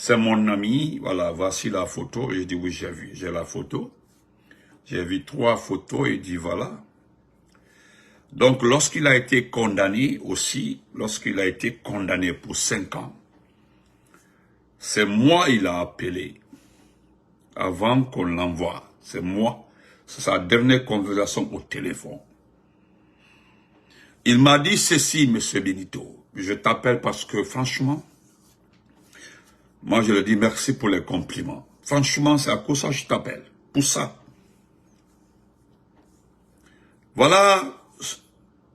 C'est mon ami, voilà, voici la photo. Et je dis, oui, j'ai vu, j'ai la photo. J'ai vu 3 photos et dit, voilà. Donc, lorsqu'il a été condamné aussi, lorsqu'il a été condamné pour 5 ans, c'est moi il a appelé avant qu'on l'envoie. C'est moi. C'est sa dernière conversation au téléphone. Il m'a dit ceci, monsieur Benito. Je t'appelle parce que, franchement, moi je lui dis merci pour les compliments. Franchement, c'est à cause de ça que je t'appelle. Pour ça. Voilà,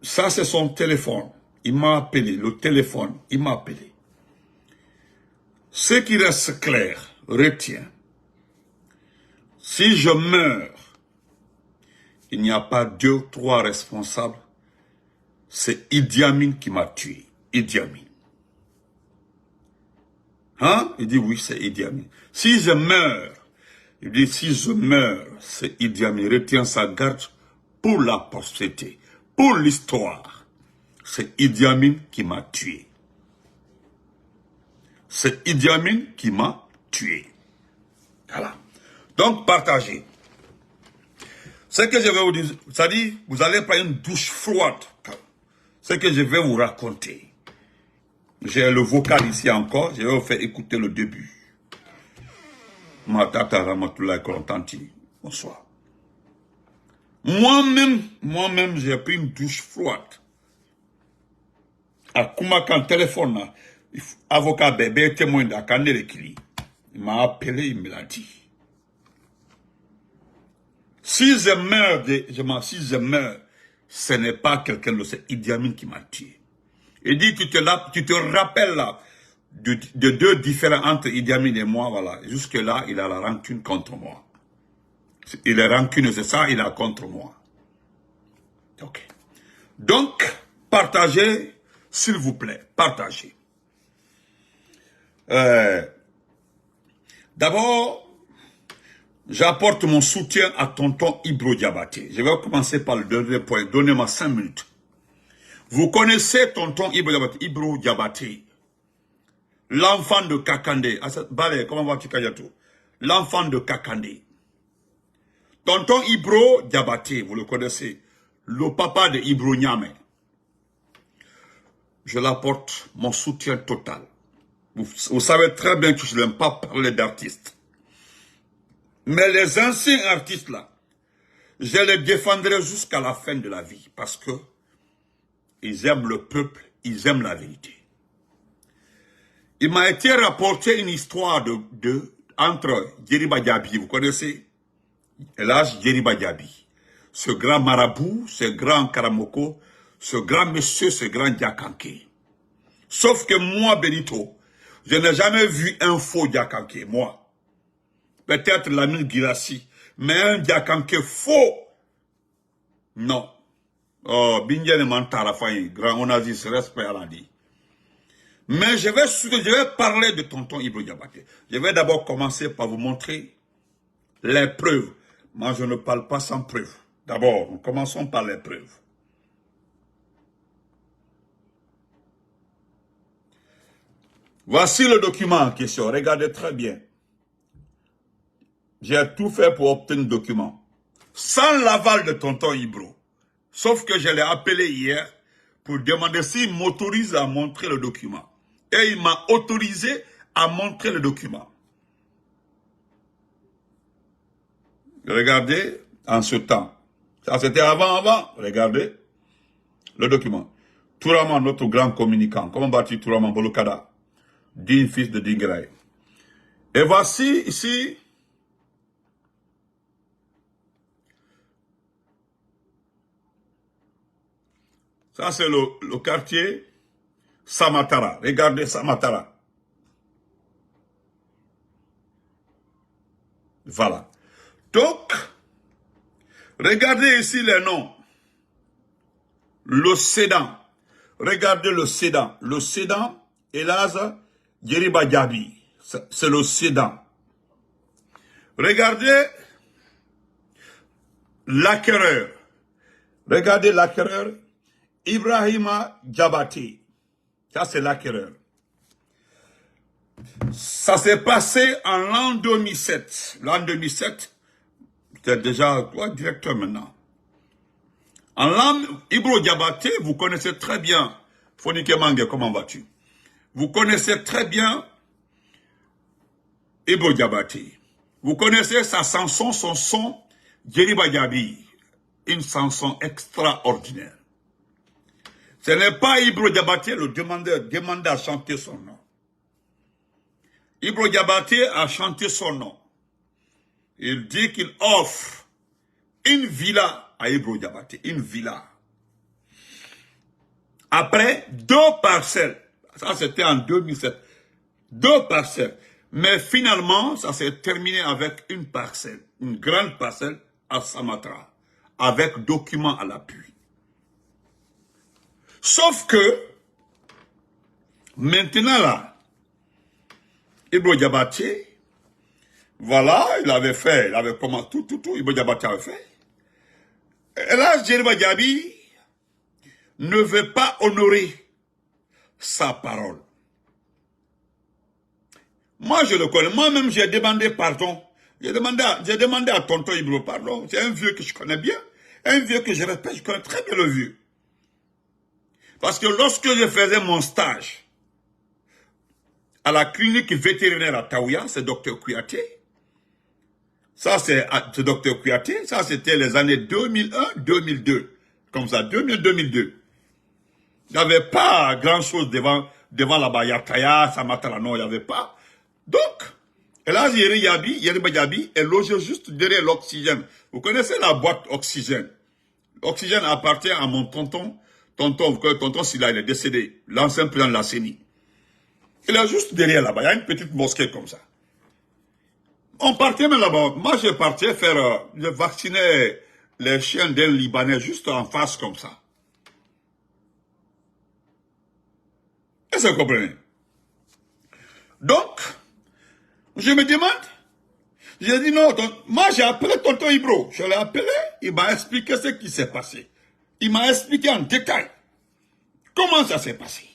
ça c'est son téléphone. Il m'a appelé, le téléphone, il m'a appelé. Ce qui reste clair, retiens. Si je meurs, il n'y a pas 2 ou 3 responsables. C'est Idi Amin qui m'a tué. Idi Amin. Hein? Il dit oui, c'est Idi Amin. Si je meurs, il dit si je meurs, c'est Idi Amin. Retiens sa garde pour la postérité, pour l'histoire. C'est Idi Amin qui m'a tué. C'est Idi Amin qui m'a tué. Voilà. Donc, partagez. Ce que je vais vous dire, c'est-à-dire, vous allez prendre une douche froide. Ce que je vais vous raconter. J'ai le vocal ici encore, je vais vous faire écouter le début. Matata Ramatoulaye Korontanti. Bonsoir. Moi-même, j'ai pris une douche froide. À Koumakan téléphone, là, avocat bébé témoin d'Akane Kili. Il m'a appelé, il me l'a dit. Si je meurs, si je meurs, ce n'est pas quelqu'un d'autre, c'est Idi Amin qui m'a tué. Il dit, tu te rappelles là, de 2 différents entre Idi Amin et moi, voilà. Jusque là, il a la rancune contre moi. Il est rancune, c'est ça, il a contre moi. Ok. Donc, partagez, s'il vous plaît, partagez. D'abord, j'apporte mon soutien à tonton Ibro Diabaté. Je vais commencer par le dernier point. Donnez-moi 5 minutes. Vous connaissez tonton Ibro Diabaté, l'enfant de Kakandé. Balé, comment vas-tu, Kayato? L'enfant de Kakandé. Tonton Ibro Diabaté, vous le connaissez. Le papa de Ibro Niamé. Je l'apporte mon soutien total. Vous savez très bien que je n'aime pas parler d'artistes. Mais les anciens artistes là, je les défendrai jusqu'à la fin de la vie. Parce que ils aiment le peuple, ils aiment la vérité. Il m'a été rapporté une histoire entre Djeriba Diaby, vous connaissez? Hélas, Djeriba Diaby. Ce grand marabout, ce grand Karamoko, ce grand monsieur, ce grand Diakanké. Sauf que moi, Benito, je n'ai jamais vu un faux Diakanké, moi. Peut-être Lamine Girassi, mais un Diakanké faux, non. Oh, Bindiane Mantara Faye, grand onazis, respect à l'andi. Mais je vais parler de tonton Ibro Diabaté. Je vais d'abord commencer par vous montrer les preuves. Moi, je ne parle pas sans preuves. D'abord, nous commençons par les preuves. Voici le document en question. Regardez très bien. J'ai tout fait pour obtenir le document. Sans l'aval de tonton Ibro. Sauf que je l'ai appelé hier pour demander s'il m'autorise à montrer le document. Et il m'a autorisé à montrer le document. Regardez en ce temps. Ça c'était avant. Regardez le document. Tourama, notre grand communicant. Comment vas-tu, Tourama Bolokada? Digne fils de Dingraï. Et voici ici. Ça c'est le quartier Samatara. Regardez Samatara. Voilà. Donc, regardez ici les noms. Le Sédan. Regardez le Sédan. Le Sédan, hélas, Djeriba Diaby. C'est le Sédan. Regardez l'acquéreur. Regardez l'acquéreur. Ibrahima Diabaté. Ça, c'est l'acquéreur. Ça s'est passé en l'an 2007. L'an 2007, j'étais déjà directeur maintenant. En l'an, Ibro Diabaté, vous connaissez très bien, Fonike Mange, comment vas-tu? Vous connaissez très bien Ibro Diabaté. Vous connaissez sa chanson, son son, Djeriba Diaby. Une chanson extraordinaire. Ce n'est pas Ibro Diabaté le demandeur à chanter son nom. Ibro Diabaté a chanté son nom. Il dit qu'il offre une villa à Ibro Diabaté, une villa. Après, 2 parcelles. Ça, c'était en 2007. 2 parcelles. Mais finalement, ça s'est terminé avec une parcelle. Une grande parcelle à Samatra. Avec documents à l'appui. Sauf que, maintenant là, Ibro Diabaté, voilà, il avait commencé tout, Ibro Diabaté avait fait. Et là, Djeriba Diaby ne veut pas honorer sa parole. Moi, je le connais. Moi-même, j'ai demandé pardon. J'ai demandé à tonton Ibro pardon. C'est un vieux que je connais bien. Un vieux que je respecte. Je connais très bien le vieux. Parce que lorsque je faisais mon stage à la clinique vétérinaire à Taouya, c'est Dr Kouyaté. Ça, c'est Dr Kouyaté. Ça, c'était les années 2001-2002. Comme ça, 2000-2002. Il n'y avait pas grand-chose devant là-bas. Yataya, Samatala, non, il n'y avait pas. Donc, et là, Djeriba Diaby est logé juste derrière l'oxygène. Vous connaissez la boîte oxygène. L'oxygène appartient à mon tonton. Tonton Silla, il est décédé. L'ancien président de la CENI. Il est juste derrière là-bas. Il y a une petite mosquée comme ça. On partait même là-bas. Moi, je partais faire, je vaccinais les chiens d'un Libanais juste en face comme ça. Est-ce que vous comprenez? Donc, je me demande, j'ai dit non, moi j'ai appelé tonton Ibro. Je l'ai appelé, il m'a expliqué ce qui s'est passé. Il m'a expliqué en détail comment ça s'est passé.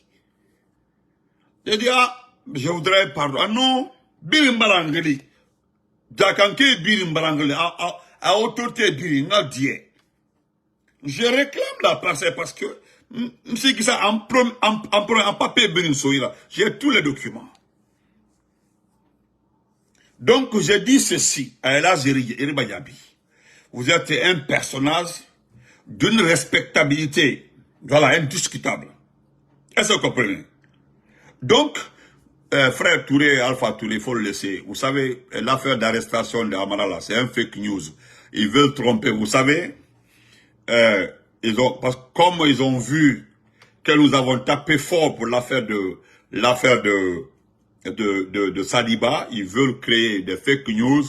J'ai dit, je voudrais pardon. Ah non, Birimbarangeli. Dakanke Birimbarangeli, à autorité Biringadie. Je réclame la parcelle parce que, c'est que ça, en papier Birinsoïla, j'ai tous les documents. Donc, j'ai dit ceci à Ella Djeriba Diaby. Vous êtes un personnage d'une respectabilité, voilà, indiscutable. Est-ce que vous comprenez? Donc, frère Touré, Alpha Touré, il faut le laisser. Vous savez, l'affaire d'arrestation de Amara, c'est un fake news. Ils veulent tromper, vous savez. Parce que comme ils ont vu que nous avons tapé fort pour l'affaire de Saliba, ils veulent créer des fake news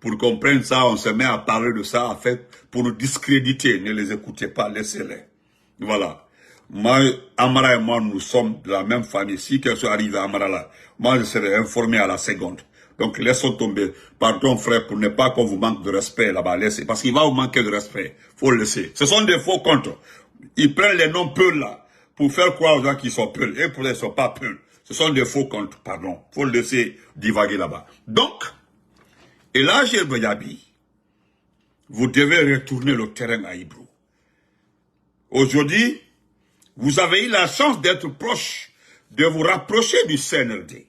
pour qu'on prenne ça, on se met à parler de ça, en fait, pour nous discréditer. Ne les écoutez pas, laissez-les. Voilà. Moi, Amara et moi, nous sommes de la même famille. Si quelque chose arrive à Amara là, moi, je serai informé à la seconde. Donc, laissons tomber. Pardon, frère, pour ne pas qu'on vous manque de respect là-bas. Laissez. Parce qu'il va vous manquer de respect. Faut le laisser. Ce sont des faux comptes. Ils prennent les noms peuls là, pour faire croire aux gens qu'ils sont peuls. Et pour eux, ils ne sont pas peuls. Ce sont des faux comptes, pardon. Faut le laisser divaguer là-bas. Donc, et là, Djeriba Diaby, vous devez retourner le terrain à Ibro. Aujourd'hui, vous avez eu la chance d'être proche, de vous rapprocher du CNRD.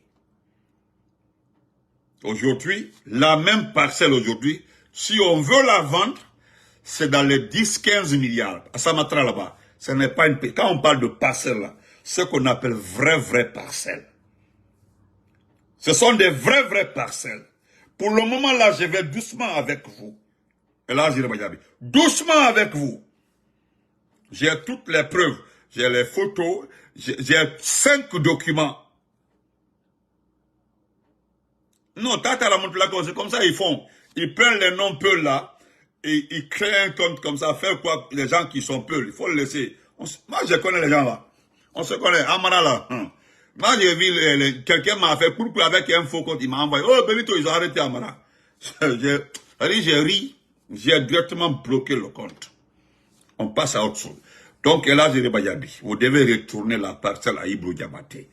Aujourd'hui, la même parcelle aujourd'hui, si on veut la vendre, c'est dans les 10-15 milliards. À Samatra là-bas, ce n'est pas une... Quand on parle de parcelle là, ce qu'on appelle vraies parcelles. Ce sont des vraies parcelles. Pour le moment là, je vais doucement avec vous. Et là, Djeriba Diaby, doucement avec vous. J'ai toutes les preuves. J'ai les photos. J'ai 5 documents. Non, Tata la montre là, c'est comme ça ils font. Ils prennent les noms peuls là, et ils créent un compte comme ça, faire quoi, les gens qui sont peuls. Il faut le laisser. Moi, je connais les gens là. On se connaît. Amara là. Moi, j'ai vu, quelqu'un m'a fait coucou avec un faux compte, il m'a envoyé. Oh, Benito, ils ont arrêté Amara. J'ai ri. J'ai directement bloqué le compte. On passe à autre chose. Donc, là, Djeriba Diaby, vous devez retourner la parcelle à Ibro Diabaté.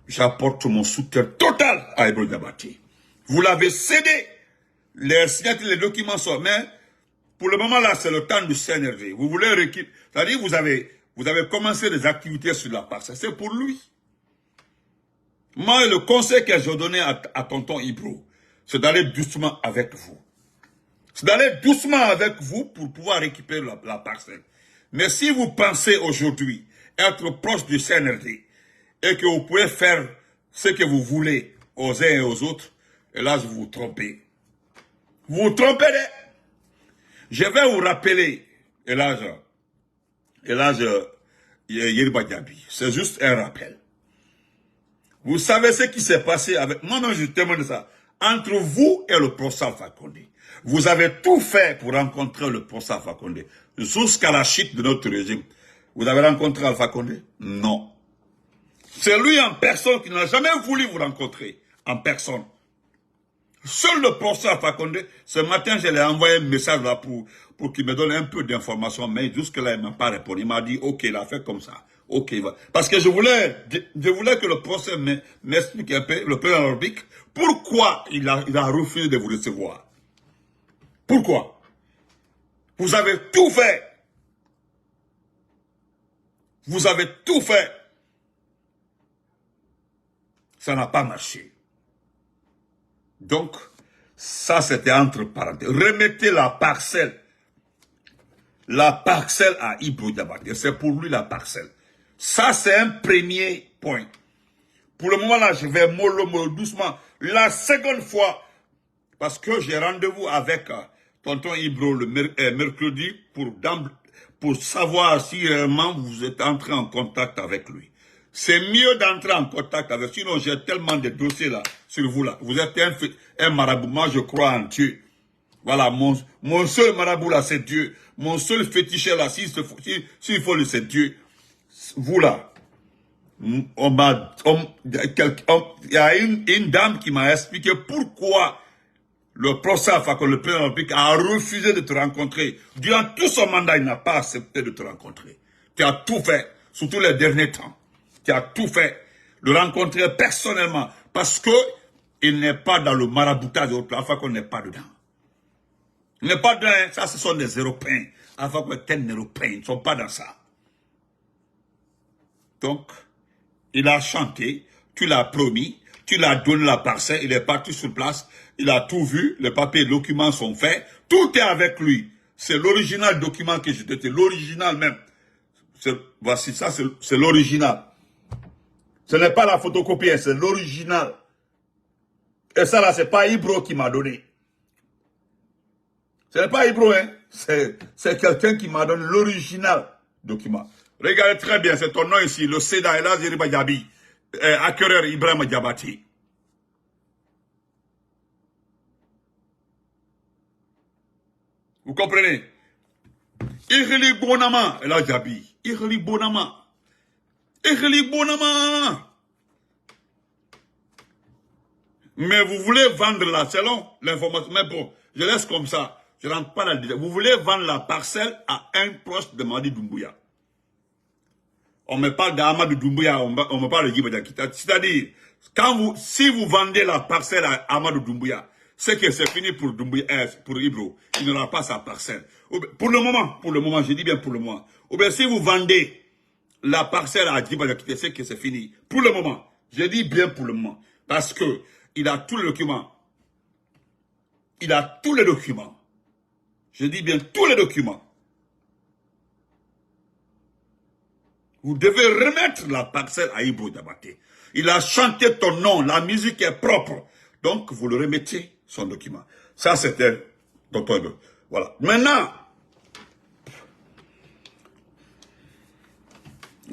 j'apporte mon soutien total à Ibro Diabaté. Vous l'avez cédé. Les signatures, les documents sont, mais pour le moment là, c'est le temps du CNRD. Vous voulez récupérer, c'est-à-dire vous avez commencé des activités sur la parcelle. C'est pour lui. Moi, le conseil que j'ai donné à tonton Ibro, c'est d'aller doucement avec vous. C'est d'aller doucement avec vous pour pouvoir récupérer la parcelle. Mais si vous pensez aujourd'hui être proche du CNRD et que vous pouvez faire ce que vous voulez aux uns et aux autres, et là, vous vous trompez. Vous vous trompez. Je vais vous rappeler, Yeriba Diaby. C'est juste un rappel. Vous savez ce qui s'est passé avec... Moi-même, je témoigne ça. Entre vous et le professeur Alpha Condé. Vous avez tout fait pour rencontrer le professeur Alpha Condé. Jusqu'à la chute de notre régime. Vous avez rencontré Alpha Condé? Non. C'est lui en personne qui n'a jamais voulu vous rencontrer. En personne. Seul le professeur Alpha Condé, ce matin, je lui ai envoyé un message là pour qu'il me donne un peu d'informations, mais jusque-là, il ne m'a pas répondu. Il m'a dit, ok, il a fait comme ça. Ok, va. Parce que je voulais que le professeur m'explique un peu, le président Orbic, pourquoi il a refusé de vous recevoir. Pourquoi? Vous avez tout fait. Vous avez tout fait. Ça n'a pas marché. Donc, ça c'était entre parenthèses. Remettez la parcelle à Ibro Diabaté. C'est pour lui la parcelle. Ça c'est un premier point. Pour le moment là, je vais mollo doucement. La seconde fois, parce que j'ai rendez-vous avec tonton Ibro le mercredi pour savoir si réellement vous êtes entré en contact avec lui. C'est mieux d'entrer en contact avec, sinon j'ai tellement de dossiers là, sur vous là. Vous êtes un marabout, moi je crois en Dieu. Voilà, mon seul marabout là, c'est Dieu. Mon seul féticheur là, s'il faut, c'est Dieu. Vous là, il y a une dame qui m'a expliqué pourquoi le procès, le président olympique a refusé de te rencontrer. Durant tout son mandat, il n'a pas accepté de te rencontrer. Tu as tout fait, surtout les derniers temps. Tu as tout fait. Le rencontrer personnellement. Parce que il n'est pas dans le maraboutage de l'autre. Alpha qu'on n'est pas dedans. Il n'est pas dedans. Ça, ce sont des Européens. Alpha qu'on est un Européen. Ils ne sont pas dans ça. Donc, il a chanté. Tu l'as promis. Tu l'as donné la parcelle. Il est parti sur place. Il a tout vu. Les papiers et les documents sont faits. Tout est avec lui. C'est l'original document que je te dis. L'original même. Voici ça, c'est l'original. Ce n'est pas la photocopie, c'est l'original. Et ça là, c'est pas Ibro qui m'a donné. Ce n'est pas Ibro, hein. C'est quelqu'un qui m'a donné l'original document. Regardez très bien, c'est ton nom ici, le Seda Elhadj Yeriba Diaby, acquéreur Ibrahima Diabaté. Vous comprenez? Ireli Bonama, Elhadj Diaby. Ireli Bonama. Ireli Bonama. Mais vous voulez vendre là, selon l'information. Mais bon, je laisse comme ça. Je ne rentre pas dans le détail. Vous voulez vendre la parcelle à un proche de Mamadi Doumbouya. On me parle d'Amadou Doumbouya, on me parle de Djibo Diakité. C'est-à-dire, si vous vendez la parcelle à Amadou Doumbouya, c'est que c'est fini pour Doumbouya, pour Ibro. Il n'aura pas sa parcelle. Pour le moment, je dis bien pour le moment. Ou bien si vous vendez la parcelle à Djibo Diakité, c'est que c'est fini. Pour le moment. Je dis bien pour le moment. Parce que il a tous les documents. Il a tous les documents. Je dis bien tous les documents. Vous devez remettre la parcelle à Ibro Diabaté. Il a chanté ton nom, la musique est propre. Donc, vous le remettez, son document. Ça, c'était Dr. Ibro. Voilà. Maintenant,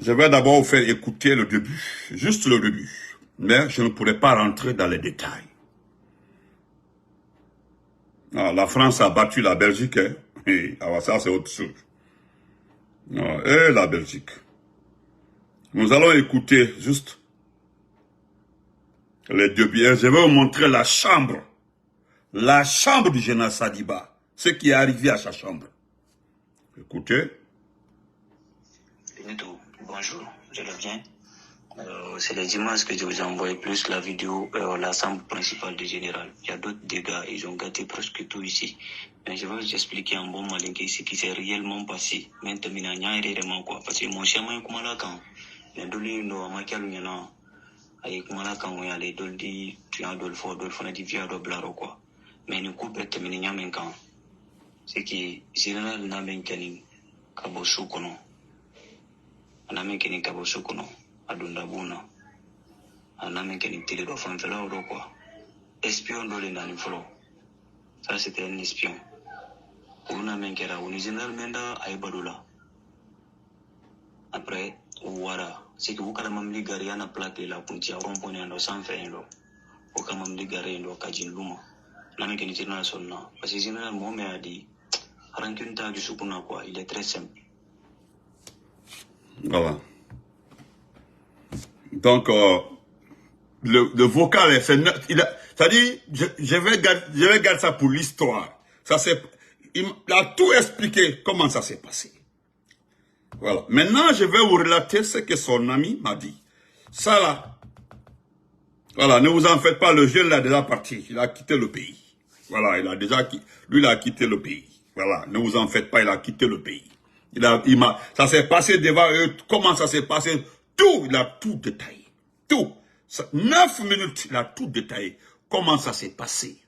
je vais d'abord vous faire écouter le début. Juste le début. Mais je ne pourrai pas rentrer dans les détails. Ah, la France a battu la Belgique. Hein? Et, ça, c'est autre chose. Ah, et la Belgique. Nous allons écouter juste les deux biens. Je vais vous montrer la chambre. La chambre du général Sadiba. Ce qui est arrivé à sa chambre. Écoutez. Benito, bonjour, je reviens. C'est les images que je vous ai envoyées, plus la vidéo, l'ensemble principal du général. Il y a d'autres dégâts, ils ont gâté presque tout ici. Mais je vais vous expliquer en bon malin ce qui s'est réellement passé. Maintenant, il y a réellement quoi. Parce que mon chemin est comme là quand. Il y a deux lignes, il y a ay kumala kan wo yale doldi tuya dol fo dol fana di via do blaro quoi mais ni coupe terminer nyamen kan c'est qui général na men kani kabo sukono ana men kani kabo sukono adunda buna ana men kani télé do fan fela do quoi espion do le nani flo ça c'était un espion on a men kera on général menda ay badula après voilà c'est que vous quand même les gars na plaque la puntia romponya ndo sans faire ndo o quand même les gars ndo kajin luma na me keni tirna sonna parce que général mo me a dit rancune ta du sukuna quoi il est très simple. Voilà. Donc le vocal ça dit je vais garder ça pour l'histoire. Ça c'est il a tout expliqué comment ça s'est passé. Voilà. Maintenant, je vais vous relater ce que son ami m'a dit. Ça là, voilà, ne vous en faites pas, le jeune là déjà parti, il a quitté le pays. Voilà, lui il a quitté le pays. Voilà, ne vous en faites pas, il a quitté le pays. Ça s'est passé devant eux, comment ça s'est passé, tout, il a tout détaillé. Tout. 9 minutes, il a tout détaillé. Comment ça s'est passé.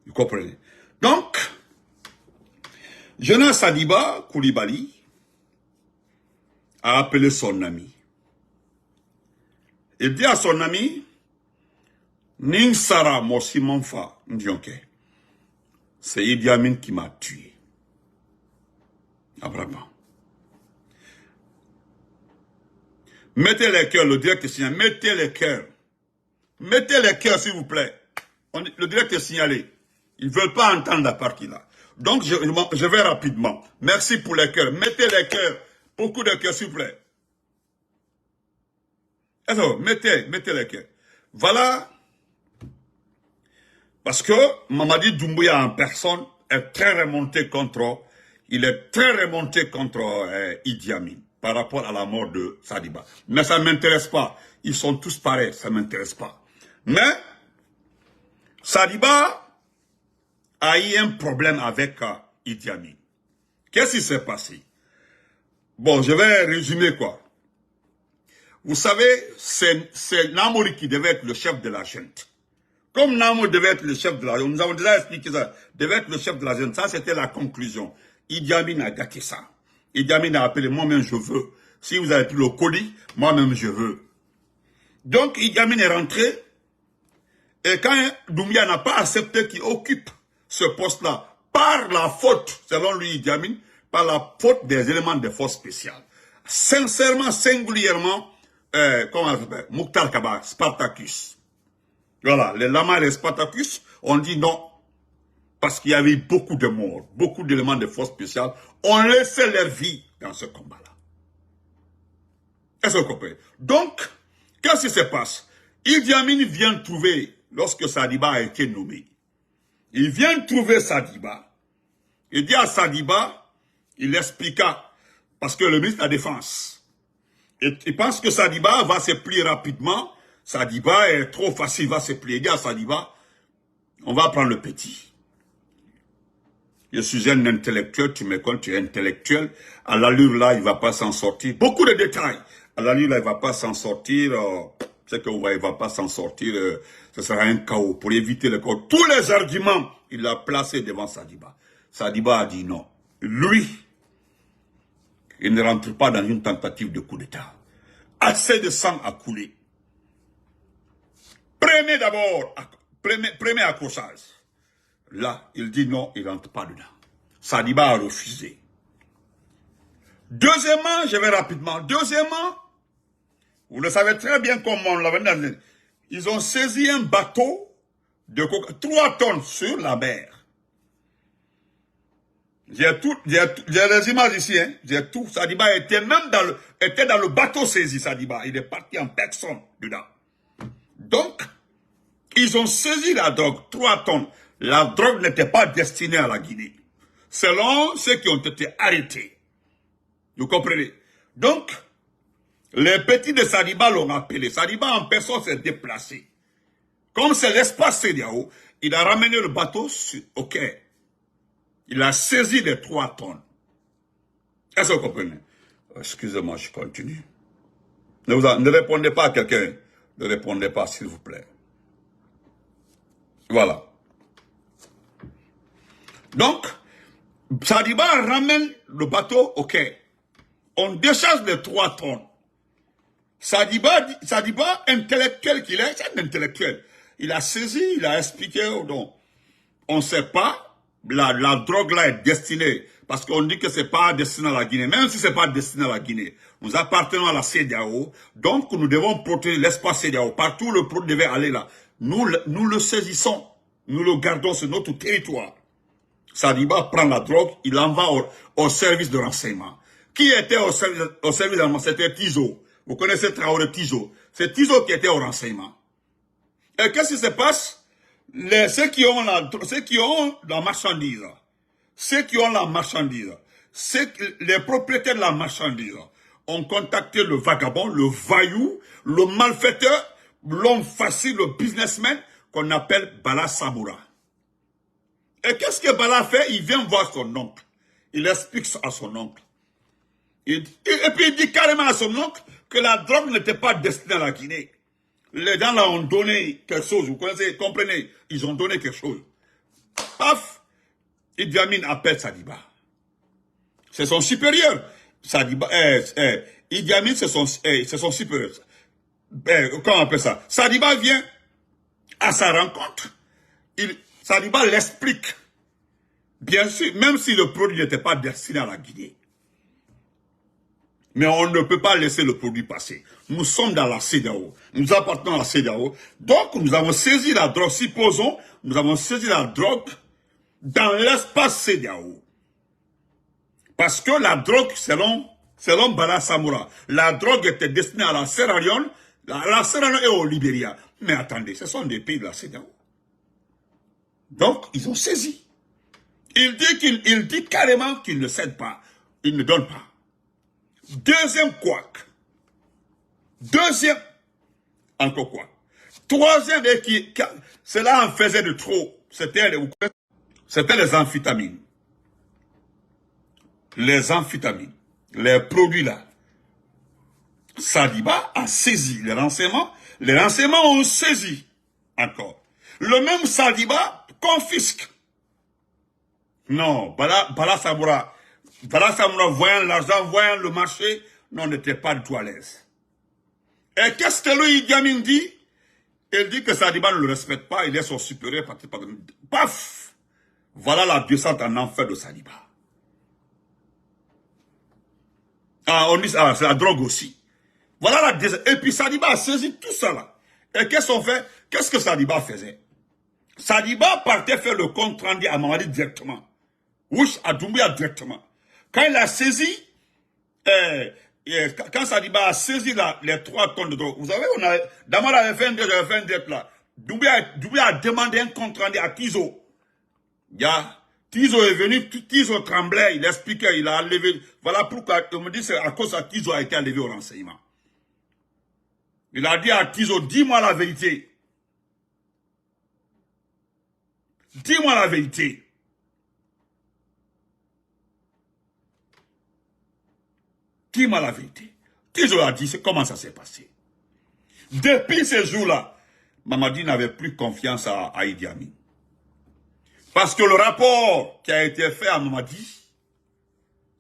Vous comprenez? Donc, Jonas Sadiba Koulibaly a appelé son ami. Il dit à son ami, Ning Sara Mossi Monfa Ndionke, c'est Idi Amin qui m'a tué. Abraham. Mettez les cœurs, le directeur signalé, mettez les cœurs. Mettez les cœurs, s'il vous plaît. Le directeur signalé. Ils ne veulent pas entendre la partie là. Donc, je vais rapidement. Merci pour les cœurs. Mettez les cœurs. Beaucoup de cœurs, s'il vous plaît. Alors, mettez les cœurs. Voilà. Parce que Mamadi Doumbouya en personne est très remonté contre, Idi Amin par rapport à la mort de Sadiba. Mais ça ne m'intéresse pas. Ils sont tous pareils, ça ne m'intéresse pas. Mais, Sadiba a eu un problème avec Idi Amin. Qu'est-ce qui s'est passé? Bon, je vais résumer quoi. Vous savez, c'est Namori qui devait être le chef de la junte. Comme Namori devait être le chef de la junte, nous avons déjà expliqué ça, devait être le chef de la junte, ça c'était la conclusion. Idi Amin a gâté ça. Idi Amin a appelé, moi-même je veux. Si vous avez pris le colis, moi-même je veux. Donc Idi Amin est rentré, et quand Doumbouya n'a pas accepté qu'il occupe ce poste-là, par la faute, selon lui Idi Amin, par la faute des éléments de force spéciales. Sincèrement, singulièrement, comment on s'appelle, Mokhtar Kaba, Spartacus. Voilà, les Lamas et les Spartacus ont dit non, parce qu'il y avait beaucoup de morts, beaucoup d'éléments de force spéciales, ont laissé leur vie dans ce combat-là. Est-ce que vous comprenez? Donc, qu'est-ce qui se passe? Idi Amin vient trouver, lorsque Sadiba a été nommé, il vient trouver Sadiba, il dit à Sadiba, il expliqua, parce que le ministre de la Défense, il pense que Sadiba va se plier rapidement, Sadiba est trop facile, il va se plier, il dit à Sadiba, on va prendre le petit. Je suis un intellectuel, tu me connais, tu es intellectuel, à l'allure là, il ne va pas s'en sortir, beaucoup de détails, à l'allure là, il ne va pas s'en sortir, c'est que vous voyez, il ne va pas s'en sortir, ce sera un chaos, pour éviter le chaos. Tous les arguments, il l'a placé devant Sadiba. Sadiba a dit non. Lui, il ne rentre pas dans une tentative de coup d'État. Assez de sang a coulé. Premier accrochage. Là, il dit non, il ne rentre pas dedans. Sadiba a refusé. Deuxièmement, je vais rapidement. Deuxièmement, vous le savez très bien comment on l'avait dit. Ils ont saisi un bateau de 3 tonnes sur la mer. J'ai les images ici, hein. J'ai tout. Sadiba était même dans le bateau saisi, Sadiba. Il est parti en personne dedans. Donc, ils ont saisi la drogue, 3 tonnes. La drogue n'était pas destinée à la Guinée. Selon ceux qui ont été arrêtés. Vous comprenez? Donc, Les petits de Sadiba l'ont appelé. Sadiba en personne s'est déplacé. Comme c'est l'espace CEDEAO, il a ramené le bateau au quai. Il a saisi les 3 tonnes. Est-ce que vous comprenez? Excusez-moi, je continue. Ne répondez pas à quelqu'un. Ne répondez pas, s'il vous plaît. Voilà. Donc, Sadiba ramène le bateau au quai. On décharge les 3 tonnes. Sadiba, intellectuel qu'il est, c'est un intellectuel. Il a saisi, il a expliqué, donc, on ne sait pas, la drogue là est destinée, parce qu'on dit que c'est pas destiné à la Guinée, même si c'est pas destiné à la Guinée. Nous appartenons à la CEDEAO, donc nous devons protéger l'espace CEDEAO. Partout le produit devait aller là. Nous le saisissons, nous le gardons sur notre territoire. Sadiba prend la drogue, il l'envoie au service de renseignement. Qui était au service de renseignement? C'était Tizo. Vous connaissez Traoré Tizo. C'est Tizo qui était au renseignement. Et qu'est-ce qui se passe? Ceux qui ont la marchandise, les propriétaires de la marchandise ont contacté le vagabond, le vaillou, le malfaiteur, l'homme facile, le businessman qu'on appelle Bala Samoura. Et qu'est-ce que Bala fait? Il vient voir son oncle. Il explique à son oncle. Et puis il dit carrément à son oncle que la drogue n'était pas destinée à la Guinée. Les gens là ont donné quelque chose, vous connaissez, comprenez, ils ont donné quelque chose. Paf, Idi Amin appelle Sadiba. C'est son supérieur. Sadiba, Idi Amin, c'est son supérieur. Comment on appelle ça? Sadiba vient à sa rencontre. Sadiba l'explique. Bien sûr, même si le produit n'était pas destiné à la Guinée. Mais on ne peut pas laisser le produit passer. Nous sommes dans la CEDEAO. Nous appartenons à la CEDEAO. Donc, nous avons saisi la drogue. Supposons, nous avons saisi la drogue dans l'espace CEDEAO. Parce que la drogue, selon Bala Samoura, la drogue était destinée à la Sierra Leone, la Sierra Leone et au Libéria. Mais attendez, ce sont des pays de la CEDEAO. Donc, ils ont saisi. Il dit carrément qu'il ne cède pas. Il ne donne pas. Deuxième couac. Deuxième, encore quoi. Troisième, cela en faisait de trop. C'était les amphétamines. Les amphétamines. Les produits là. Sadiba a saisi les renseignements. Les renseignements ont saisi encore. Le même Sadiba confisque. Non, Bala Samoura, voyant l'argent, voyant le marché, n'était pas du tout à l'aise. Et qu'est-ce que lui, Idi Amin dit? Il dit que Sadiba ne le respecte pas, il est son supérieur. Paf! Voilà la descente en enfer de Sadiba. Ah, on dit, c'est la drogue aussi. Voilà la descente. Et puis Sadiba a saisi tout ça là. Et qu'est-ce qu'on fait? Qu'est-ce que Sadiba faisait? Sadiba partait faire le compte rendu à Mamadi directement. Ouch, à Doumbouya directement. Quand il a saisi, quand Sadiba a saisi les 3 tonnes de drogue, vous savez, Damara avait fait un direct là. Doumbouya a demandé un compte rendu à Tizo. Tizo est venu, Tizo tremblait, il expliquait, il a enlevé. Voilà pourquoi, on me dit, c'est à cause de Tizo a été enlevé au renseignement. Il a dit à Tizo, dis-moi la vérité. Dis-moi la vérité. Dis-moi la vérité. Tizo a dit, c'est comment ça s'est passé. Depuis ce jour-là, Mamadi n'avait plus confiance à Idi Amin. Parce que le rapport qui a été fait à Mamadi,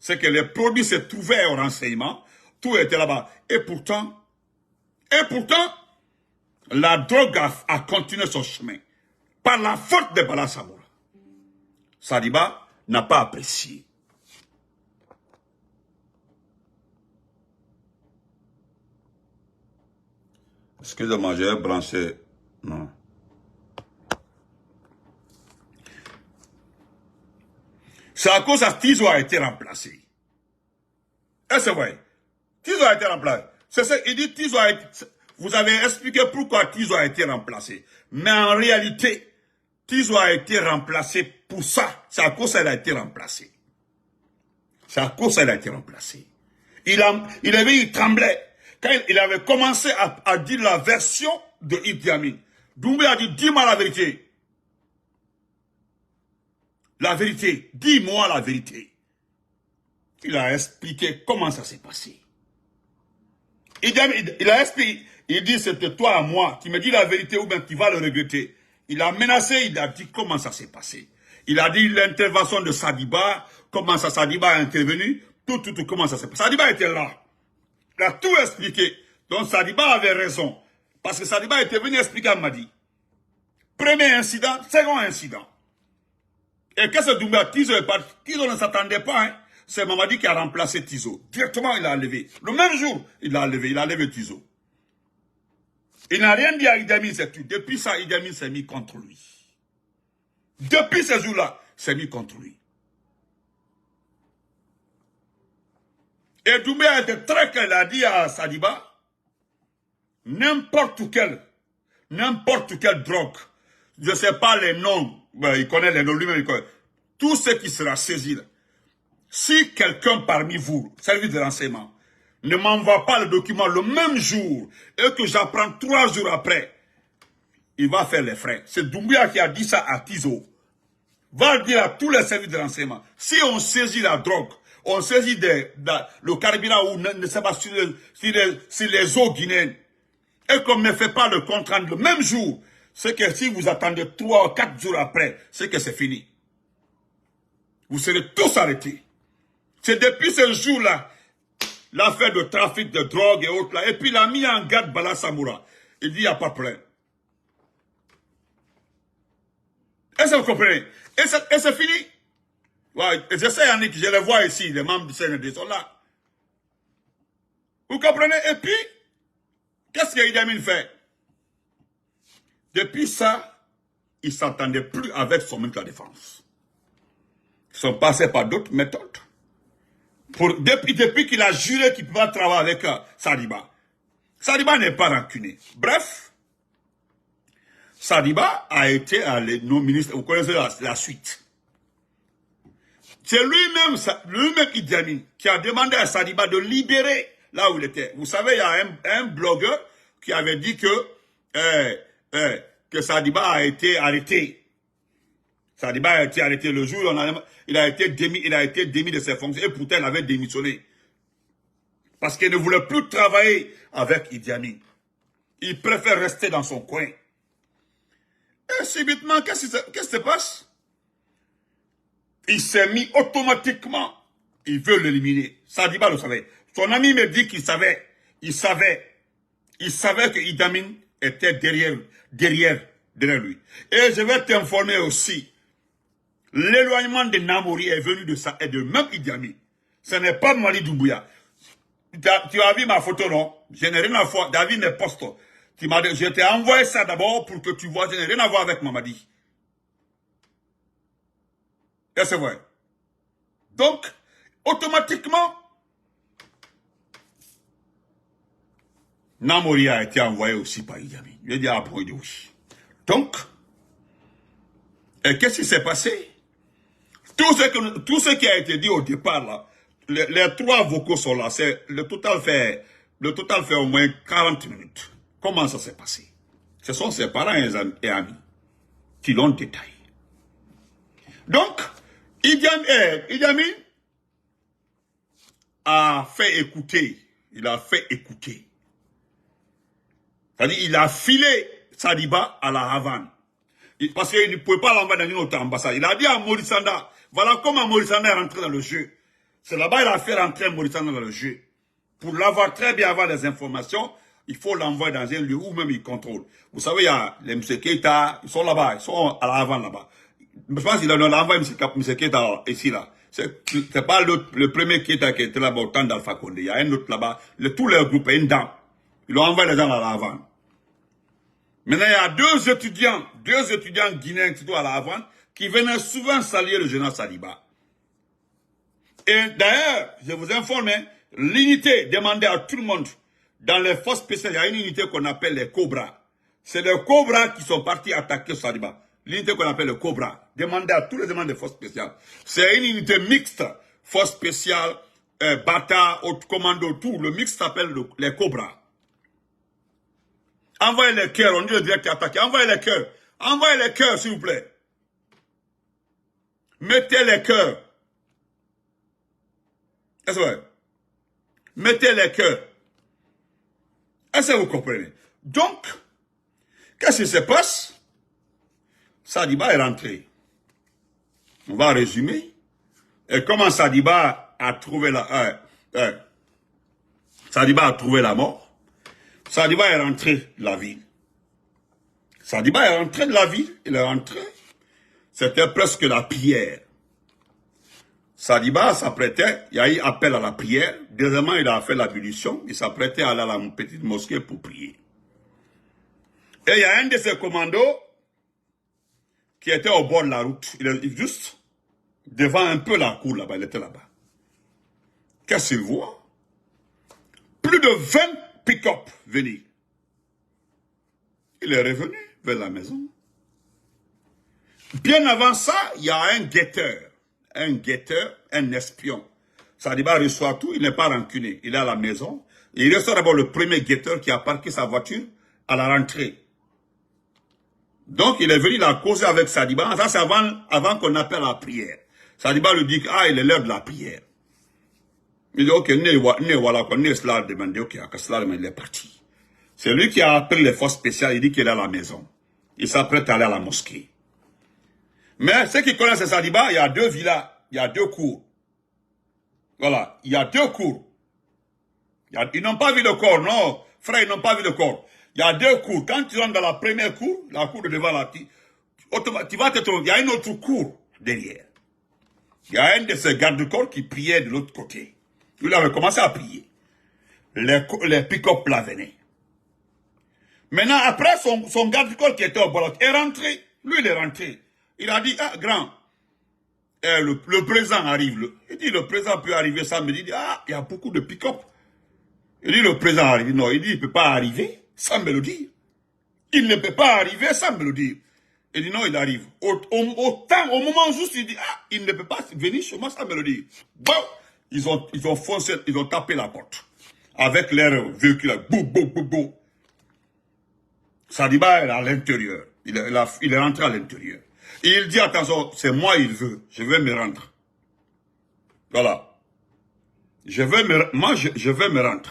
c'est que les produits se trouvaient au renseignement, tout était là-bas. Et pourtant, la drogue a continué son chemin. Par la faute de Bala Samoura. Sadiba n'a pas apprécié. Excusez-moi, j'ai branché. Non. C'est à cause que Tizo a été remplacé. Et c'est vrai. Tizo a été remplacé. C'est ça, il dit Tizo a été. Vous avez expliqué pourquoi Tizo a été remplacé. Mais en réalité, Tizo a été remplacé pour ça. C'est à cause qu'elle a été remplacée. C'est à cause qu'elle a été remplacée. Il tremblait. quand il avait commencé à dire la version de Idi Amin, Doumbouya a dit, dis-moi la vérité. La vérité, dis-moi la vérité. Il a expliqué comment ça s'est passé. Idi Amin, il a expliqué, il dit, c'était toi à moi qui me dis la vérité ou bien tu vas le regretter. Il a menacé, il a dit comment ça s'est passé. Il a dit l'intervention de Sadiba, comment ça Sadiba a intervenu, tout, comment ça s'est passé. Sadiba était là. Il a tout expliqué. Donc Sadiba avait raison. Parce que Sadiba était venu expliquer à Madi. Premier incident, second incident. Et qu'est-ce que Doumbouya, Tizo est parti. Tizo ne s'attendait pas. Hein. C'est Mamadi qui a remplacé Tizo. Directement, il a levé. Le même jour, il a levé Tizo. Il n'a rien dit à Idi Amin, c'est tout. Depuis ça, Idi Amin s'est mis contre lui. Depuis ce jour-là, s'est mis contre lui. Et Doumbouya était très clair, il a dit à Sadiba, n'importe quelle drogue, je ne sais pas les noms, ben, il connaît les noms, lui-même il connaît, tout ce qui sera saisi, là, si quelqu'un parmi vous, service de renseignement, ne m'envoie pas le document le même jour, et que j'apprends 3 jours après, il va faire les frais. C'est Doumbouya qui a dit ça à Tizo. Va dire à tous les services de renseignement, si on saisit la drogue, on saisit le carburant ou ne sait pas sur les eaux guinéennes, et qu'on ne fait pas le compte rendu le même jour, c'est que si vous attendez 3 ou 4 jours après, c'est que c'est fini. Vous serez tous arrêtés. C'est depuis ce jour-là, l'affaire de trafic de drogue et autres là, et puis il a mis en garde Bala Samoura. Il dit, il n'y a pas de problème. Est-ce que vous comprenez? Et c'est fini. Ouais, je sais, Yannick, je les vois ici, les membres du CND sont là. Vous comprenez? Et puis, qu'est-ce que Idi Amin fait? Depuis ça, il ne s'entendait plus avec son ministre de la Défense. Ils sont passés par d'autres méthodes. Depuis qu'il a juré qu'il pouvait travailler avec Sadiba. Sadiba n'est pas rancunier. Bref, Sadiba a été à nos ministres, vous connaissez la suite. C'est lui-même Idi Amin, qui a demandé à Sadiba de libérer là où il était. Vous savez, il y a un blogueur qui avait dit que Sadiba a été arrêté. Sadiba a été arrêté le jour où il a été démis de ses fonctions et pourtant il avait démissionné. Parce qu'il ne voulait plus travailler avec Idi Amin. Il préfère rester dans son coin. Et subitement, qu'est-ce qui se passe? Il s'est mis automatiquement. Il veut l'éliminer. Sadiba le savait. Son ami me dit qu'il savait. Il savait que Idi Amin était derrière lui. Et je vais t'informer aussi. L'éloignement de Namori est venu de ça et de même Idi Amin. Ce n'est pas Mamadi Doumbouya. Tu as vu ma photo, non? Je n'ai rien à voir. David n'est poste. Je t'ai envoyé ça d'abord pour que tu vois. Je n'ai rien à voir avec Mamadi. Et c'est vrai. Donc, automatiquement, Namori a été envoyé aussi par Idi Amin. Je dis à oui. Donc, et qu'est-ce qui s'est passé? Tout ce qui a été dit au départ, là, les 3 vocaux sont là. Le total fait au moins 40 minutes. Comment ça s'est passé? Ce sont ses parents et amis qui l'ont détaillé. Donc, Idi Amin a fait écouter. C'est-à-dire, il a filé Sadiba à la Havane. Parce qu'il ne pouvait pas l'envoyer dans une autre ambassade. Il a dit à Maurice Sanda, voilà comment Maurice Sanda est rentré dans le jeu. C'est là-bas qu'il a fait rentrer Maurice Sanda dans le jeu. Pour l'avoir très bien, avoir les informations, il faut l'envoyer dans un lieu où même il contrôle. Vous savez, il y a les M. Keita, ils sont là-bas, ils sont à la Havane là-bas. Je pense qu'il a envoyé M. Keita ici là. C'est pas le premier Keita qui était là-bas au temps d'Alpha Condé. Il y a un autre là-bas. Tous les groupes, une dame. Ils ont envoyé les gens à la Havane. Maintenant, il y a deux étudiants guinéens qui sont à la Havane, qui venaient souvent saluer le général Sadiba. Et d'ailleurs, je vous informe, l'unité demandait à tout le monde, dans les forces spéciales, il y a une unité qu'on appelle les Cobras. C'est les Cobras qui sont partis attaquer Sadiba. L'unité qu'on appelle le Cobra. Demandait à tous les demandes des forces spéciales. C'est une unité mixte, force spéciale, Bata, haute commando, tout. Le mix s'appelle les Cobras. Envoyez les cœurs, on dit le direct attaqué. Envoyez les cœurs. Envoyez les cœurs, s'il vous plaît. Mettez les cœurs. Est-ce vrai? Mettez les cœurs. Est-ce que vous comprenez? Donc, qu'est-ce qui se passe? Sadiba est rentré. On va résumer. Et comment Sadiba a trouvé Sadiba a trouvé la mort. Sadiba est rentré de la ville. Sadiba est rentré de la ville. Il est rentré. C'était presque la prière. Sadiba s'apprêtait, il y a eu appel à la prière. Deuxièmement, il a fait l'ablution. Il s'apprêtait à aller à la petite mosquée pour prier. Et il y a un de ses commandos qui était au bord de la route. Il est juste devant un peu la cour là-bas. Il était là-bas. Qu'est-ce qu'il voit? Plus de 20 pick-up venir. Il est revenu vers la maison. Bien avant ça, il y a un guetteur, un espion. Sadiba reçoit tout, il n'est pas rancunier. Il est à la maison. Il reçoit d'abord le premier guetteur qui a parqué sa voiture à la rentrée. Donc, il est venu, il a causé avec Sadiba. Ça, c'est avant qu'on appelle la prière. Sadiba lui dit, ah, il est l'heure de la prière. Il dit, ok, il est parti. C'est lui qui a appelé les forces spéciales, il dit qu'il est à la maison. Il s'apprête à aller à la mosquée. Mais ceux qui connaissent Sadiba, il y a 2 villas, il y a 2 cours. Voilà, il y a 2 cours. Ils n'ont pas vu le corps, non, frère, ils n'ont pas vu le corps. Il y a 2 cours. Quand tu rentres dans la première cour, la cour de devant là, tu vas te trouver, il y a une autre cour derrière. Il y a un de ces gardes-corps qui priait de l'autre côté. Il avait commencé à prier. Les pick-up là venaient. Maintenant, après, son garde-corps qui était au bolot est rentré. Lui, il est rentré. Il a dit, ah, grand, le président arrive. Il dit, le président peut arriver samedi. Il dit, ah, il y a beaucoup de pick-up. Il dit, le président arrive. Non, il dit, il ne peut pas arriver sans me le dire. Il ne peut pas arriver sans me le dire. Il dit, non, il arrive. Au moment juste, il dit, ah, il ne peut pas venir chez moi sans me le dire. Bon, ils ont foncé, ils ont tapé la porte. Avec leur véhicule, boum, boum, boum, boum. Sadiba est à l'intérieur. Il est rentré à l'intérieur. Et il dit, attention, c'est moi il veut. Je vais me rendre. Voilà. Je vais me rendre.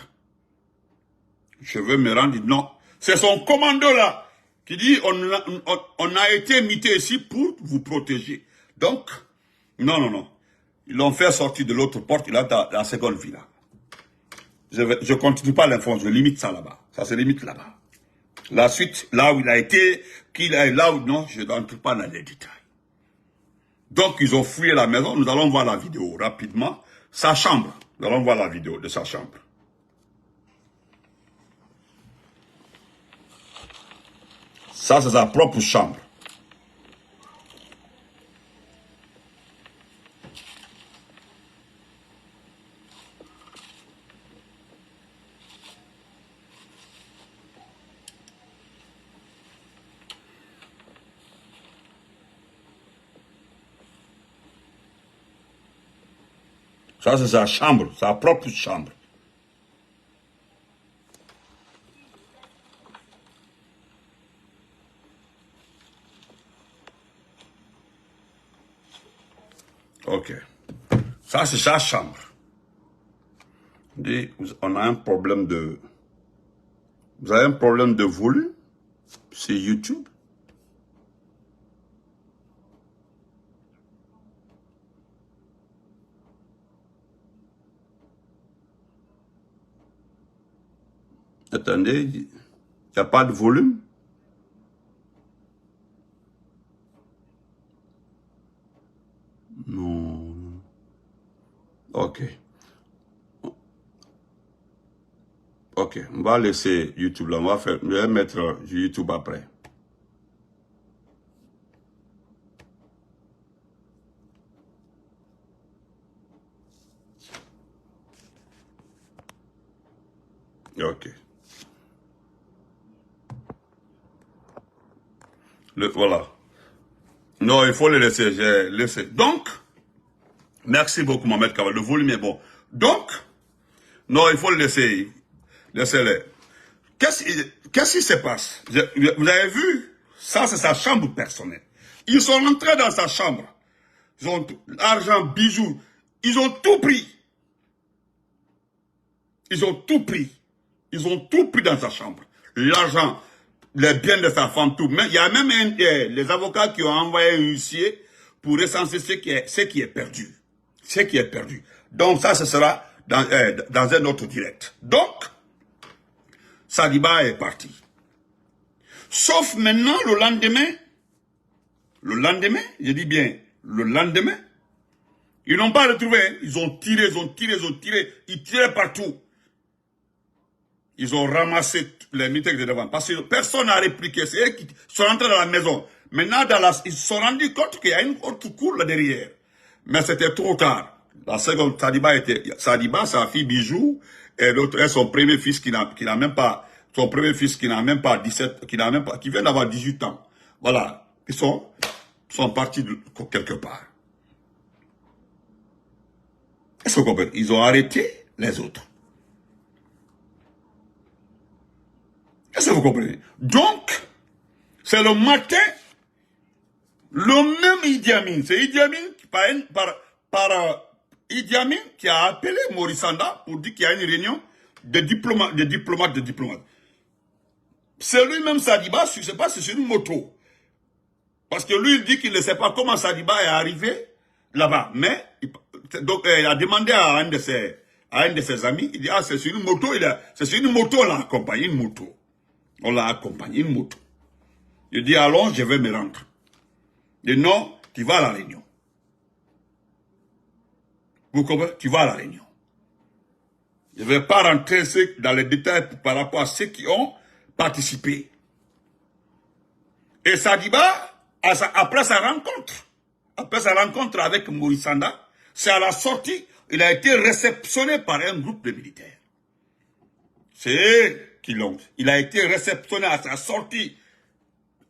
Je veux me rendre. Non. C'est son commando là qui dit, on a été mis ici pour vous protéger. Donc, non. Ils l'ont fait sortir de l'autre porte. Il est dans la seconde villa. Je continue pas l'info. Je limite ça là-bas. Ça se limite là-bas. La suite, là où il a été, là où non, je n'entre pas dans les détails. Donc, ils ont fouillé la maison. Nous allons voir la vidéo rapidement. Sa chambre. Nous allons voir la vidéo de sa chambre. Ça, c'est sa propre chambre. Ça, c'est sa chambre, sa propre chambre. Ok. Ça, c'est sa chambre. On a un problème de... Vous avez un problème de volume? C'est YouTube? Attendez, il n'y a pas de volume? Non. Ok. Ok, on va laisser YouTube là. Je vais mettre YouTube après. Ok. Voilà. Non, il faut le laisser. J'ai laissé. Donc, merci beaucoup, Mohamed Kawal. Le volume est bon. Donc, non, il faut le laisser. Laissez-le. Qu'est-ce qui se passe? Vous avez vu? Ça, c'est sa chambre personnelle. Ils sont rentrés dans sa chambre. Ils ont l'argent, bijoux. Ils ont tout pris. Ils ont tout pris. Ils ont tout pris dans sa chambre. L'argent, les biens de sa femme, tout. Mais il y a même les avocats qui ont envoyé un huissier pour recenser ce qui est perdu. Ce qui est perdu. Donc ça, ce sera dans un autre direct. Donc, Sadiba est parti. Sauf maintenant, le lendemain, je dis bien, le lendemain, ils n'ont pas retrouvé. Ils ont tiré, ils tiraient partout. Ils ont ramassé les militaires de devant. Parce que personne n'a répliqué. C'est eux qui sont rentrés dans la maison. Maintenant, ils se sont rendus compte qu'il y a une autre cour là derrière. Mais c'était trop tard. La seconde, Sadiba, sa fille Bijou, et l'autre est son premier fils qui n'a même pas 17, qui vient d'avoir 18 ans. Voilà. Ils sont partis quelque part. Est-ce que vous comprenez? Ils ont arrêté les autres. Est-ce que vous comprenez? Donc, c'est le matin, le même Idi Amin, c'est Idi Amin par Idi Amin qui a appelé Maurice Sanda pour dire qu'il y a une réunion de diplomates. C'est lui-même Sadiba, je ne sais pas si c'est une moto. Parce que lui, il dit qu'il ne sait pas comment Sadiba est arrivé là-bas. Mais, donc, il a demandé à un de ses amis, il dit, ah, c'est sur une moto, on l'a accompagné, une moto. On l'a accompagné, une moto. Il dit, allons, je vais me rendre. Il dit, non, tu vas à la réunion. Vous comprenez? Tu vas à la réunion. Je ne vais pas rentrer dans les détails par rapport à ceux qui ont participé. Et Sadiba, après sa rencontre avec Maurice Sanda, c'est à la sortie, il a été réceptionné par un groupe de militaires. C'est eux qui l'ont. Il a été réceptionné à sa sortie.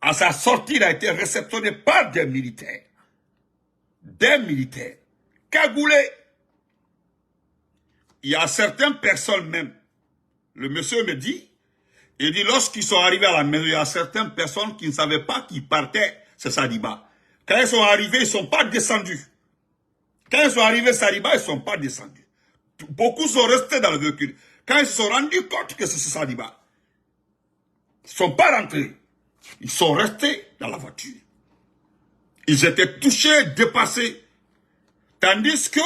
À sa sortie, il a été réceptionné par des militaires. Des militaires. Cagoulés. Il y a certaines personnes même. Le monsieur me dit, il dit, lorsqu'ils sont arrivés à la maison, il y a certaines personnes qui ne savaient pas qu'ils partaient, c'est Sadiba. Quand ils sont arrivés, ils ne sont pas descendus. Quand ils sont arrivés, Sadiba, ils ne sont pas descendus. Beaucoup sont restés dans le véhicule. Quand ils se sont rendus compte que c'est Sadiba, ils ne sont pas rentrés. Ils sont restés dans la voiture. Ils étaient touchés, dépassés. Tandis que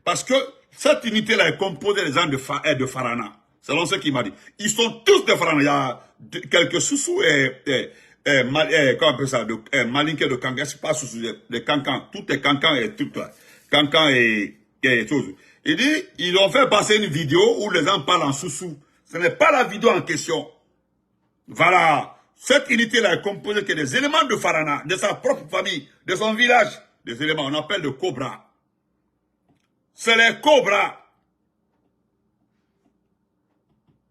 parce que cette unité-là est composée des gens de Farana. Selon ce qu'il m'a dit. Ils sont tous de Farana. Il y a quelques Soussous comment on appelle ça, Malinké de Kankan, c'est pas Soussous, les Kankan. Tout est Kankan et tout là. Kankan et tout. Il dit, ils ont fait passer une vidéo où les gens parlent en Soussou. Ce n'est pas la vidéo en question. Voilà. Cette unité-là est composée que des éléments de Farana, de sa propre famille, de son village. Des éléments, on appelle le Cobra. C'est les Cobras.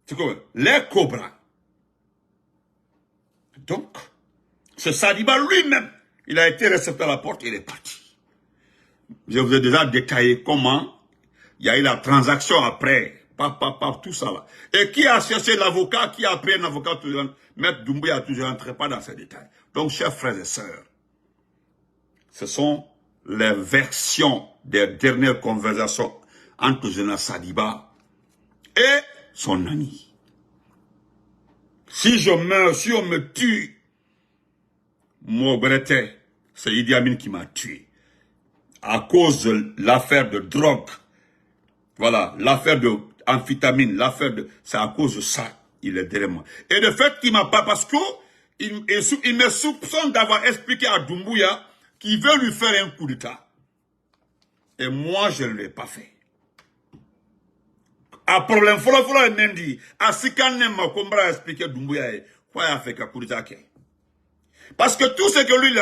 C'est quoi? Les Cobras. Donc, c'est Sadiba lui-même. Il a été récepté à la porte, il est parti. Je vous ai déjà détaillé comment il y a eu la transaction après. Tout ça là. Et qui a cherché l'avocat, qui a pris un avocat, Maître Doumbouya, je n'entrerai pas dans ces détails. Donc, chers frères et sœurs, ce sont les versions des dernières conversations entre Général Sadiba et son ami. Si je meurs, si on me tue, c'est Idi Amin qui m'a tué. À cause de l'affaire de drogue. Voilà, l'affaire de amphétamine, c'est à cause de ça, il est derrière moi. Et le fait qu'il m'a pas, parce que il me soupçonne d'avoir expliqué à Doumbouya qu'il veut lui faire un coup d'État. Et moi, je ne l'ai pas fait. A problème, follow Mendi, à ce qu'on aime, comme a expliqué Doumbouya, quoi il a fait qu'un coup d'État. Parce que tout ce que lui, il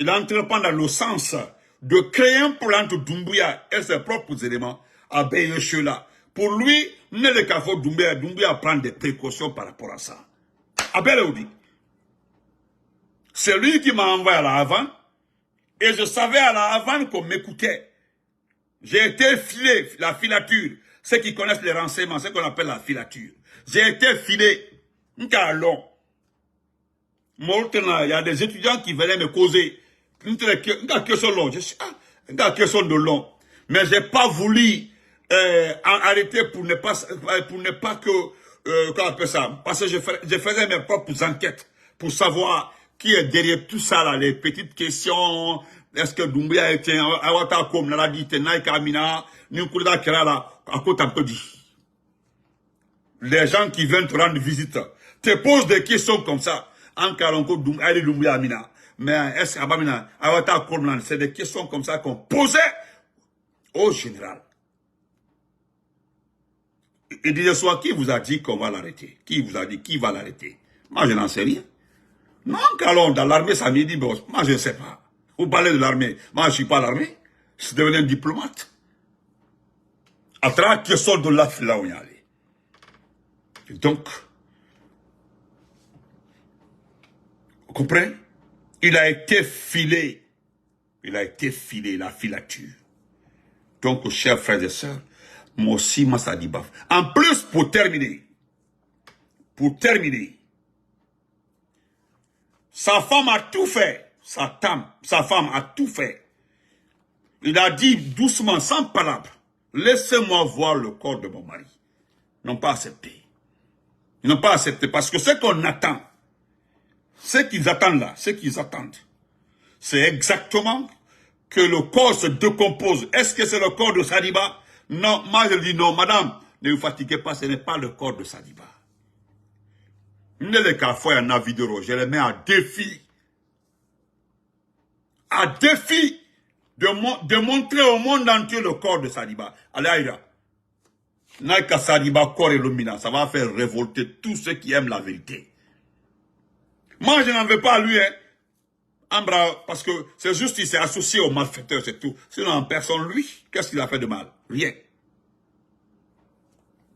entreprend dans le sens de créer un problème entre Doumbouya et ses propres éléments à Beyechola. Pour lui, ne le café Doumbouya prend des précautions par rapport à ça. Abel Oudi. C'est lui qui m'a envoyé à la Havane. Et je savais à la Havane qu'on m'écoutait. J'ai été filé, la filature. Ceux qui connaissent les renseignements, c'est ce qu'on appelle la filature. J'ai été filé. Il y a des étudiants qui venaient me causer. De long. Mais j'ai pas voulu arrêter pour ne pas que comment on appelle ça, parce que je faisais mes propres enquêtes pour savoir qui est derrière tout ça là, les petites questions. Est-ce que Doumbouya était Awata comme Naradi Tenai Kamina Nukuda Kerala à côté un peu dit. Les gens qui viennent te rendre visite te posent des questions comme ça. En Karonko Doumbouya Amina. Mais est-ce qu'Abamina Awata comme c'est des questions comme ça qu'on posait au général. Il disait soit qui vous a dit qu'on va l'arrêter? Qui vous a dit qui va l'arrêter? Moi je n'en sais rien. Non, qu'allons dans l'armée ça me dit, bon, moi je ne sais pas. Vous parlez de l'armée. Moi, je ne suis pas l'armée. Je suis devenu un diplomate. À travers que sort de là où on y allait. Et donc, vous comprenez? Il a été filé. Il a été filé, la filature. Donc, chers frères et sœurs, moi aussi, moi, ça dit baf. En plus, pour terminer, sa femme a tout fait. Sa femme a tout fait. Il a dit doucement, sans palabres, laissez-moi voir le corps de mon mari. Ils n'ont pas accepté. Ils n'ont pas accepté parce que ce qu'on attend, ce qu'ils attendent là, c'est exactement que le corps se décompose. Est-ce que c'est le corps de Sadiba? Non, moi je dis non, madame, ne vous fatiguez pas, ce n'est pas le corps de Sadiba. Les cas, il y en a vidéo, je les mets à défi. À défi de montrer au monde entier le corps de Sadiba. Allez, Aïda. Naïka Sadiba, corps et lumina, ça va faire révolter tous ceux qui aiment la vérité. Moi, je n'en veux pas à lui, hein. Ambra, parce que c'est juste qu'il s'est associé aux malfaiteurs, c'est tout. Sinon, en personne, lui, qu'est-ce qu'il a fait de mal? Rien.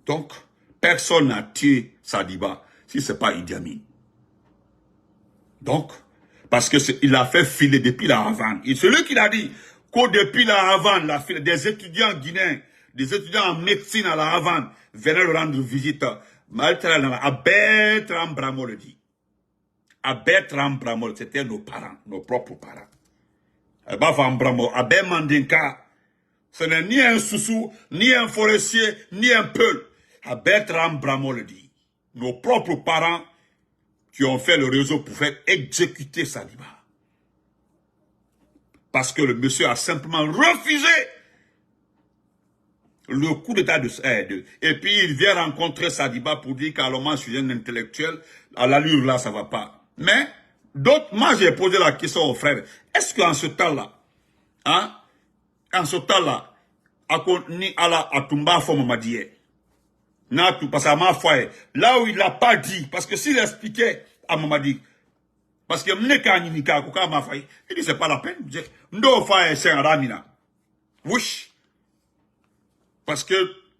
Donc, personne n'a tué Sadiba si ce n'est pas Idi Amin. Donc, parce qu'il a fait filer depuis la Havane. Et celui qui l'a dit que depuis la Havane, des étudiants guinéens, des étudiants en médecine à la Havane venaient le rendre visite. Bertrand Bramo le dit. Bertrand Bramo, c'était nos parents, nos propres parents. Bertrand Bramo, Mandinka, ce n'est ni un soussou, ni un forestier, ni un peul. Bertrand Bramo le dit. Nos propres parents qui ont fait le réseau pour faire exécuter Sadiba. Parce que le monsieur a simplement refusé le coup d'état de aide. Et puis il vient rencontrer Sadiba pour dire qu'Aloma, je suis un intellectuel, à l'allure là, ça va pas. Mais, d'autres, moi j'ai posé la question aux frères, est-ce qu'en ce temps-là, parce que ma foi, là où il l'a pas dit, parce que s'il expliquait à Mamadi, parce que il dit c'est pas la peine, c'est un ramina. Wesh. Parce que,